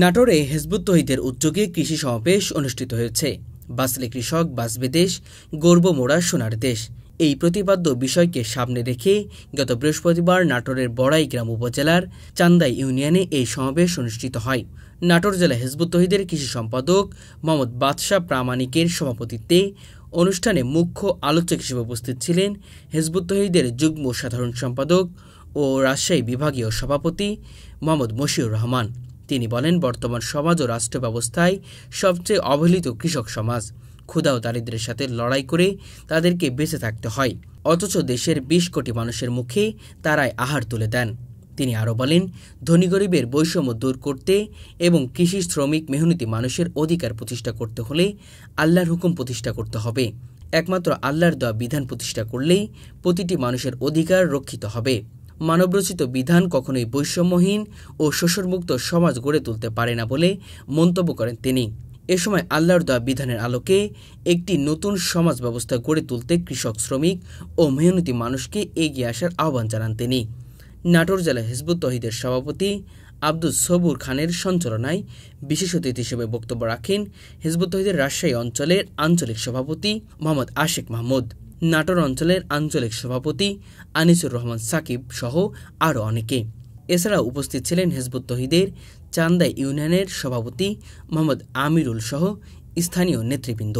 নাটোরে হিজবুত তৌহিদের উদ্যোগে কৃষি সমাবেশ অনুষ্ঠিত হয়েছে। বাঁচলে কৃষক, বাঁচবে দেশ, গর্ব মোড়া সোনার দেশ, এই প্রতিপাদ্য বিষয়কে সামনে রেখে গত বৃহস্পতিবার নাটোরের বড়াইগ্রাম উপজেলার চান্দাই ইউনিয়নে এই সমাবেশ অনুষ্ঠিত হয়। নাটোর জেলা হিজবুত তৌহিদের কৃষি সম্পাদক মোহাম্মদ বাদশাহ প্রামাণিকের সভাপতিত্বে অনুষ্ঠানে মুখ্য আলোচক হিসেবে উপস্থিত ছিলেন হিজবুত তৌহিদের যুগ্ম সাধারণ সম্পাদক ও রাজশাহী বিভাগীয় সভাপতি মোহাম্মদ মশিউর রহমান। তিনি বলেন, বর্তমান সমাজ ও রাষ্ট্র ব্যবস্থায় সবচেয়ে অবহেলিত কৃষক সমাজ। ক্ষুধা ও দারিদ্র্যের সাথে লড়াই করে তাদেরকে বেঁচে থাকতে হয়, অথচ দেশের ২০ কোটি মানুষের মুখে তারাই আহার তুলে দেন। তিনি আরও বলেন, ধনী গরিবের বৈষম্য দূর করতে এবং কৃষি শ্রমিক মেহনতি মানুষের অধিকার প্রতিষ্ঠা করতে হলে আল্লাহর হুকুম প্রতিষ্ঠা করতে হবে। একমাত্র আল্লাহর দেওয়া বিধান প্রতিষ্ঠা করলেই প্রতিটি মানুষের অধিকার রক্ষিত হবে। মানবরচিত বিধান কখনোই বৈষম্যহীন ও শোষণমুক্ত সমাজ গড়ে তুলতে পারে না বলে মন্তব্য করেন তিনি। এ সময় আল্লাহর দেওয়া বিধানের আলোকে একটি নতুন সমাজ ব্যবস্থা গড়ে তুলতে কৃষক, শ্রমিক ও মেহনতি মানুষকে এগিয়ে আসার আহ্বান জানান তিনি। নাটোর জেলা হিজবুত তৌহিদের সভাপতি আব্দুস সবুর খানের সঞ্চালনায় বিশেষ অতিথি হিসেবে বক্তব্য রাখেন হিজবুত তৌহিদের রাজশাহী অঞ্চলের আঞ্চলিক সভাপতি মোহাম্মদ আশিক মাহমুদ, নাটোর অঞ্চলের আঞ্চলিক সভাপতি আনিসুর রহমান সাকিব সহ আরও অনেকে। এছাড়া উপস্থিত ছিলেন হিজবুত তৌহিদের চান্দাই ইউনিয়নের সভাপতি মোহাম্মদ আমিরুল সহ স্থানীয় নেতৃবৃন্দ।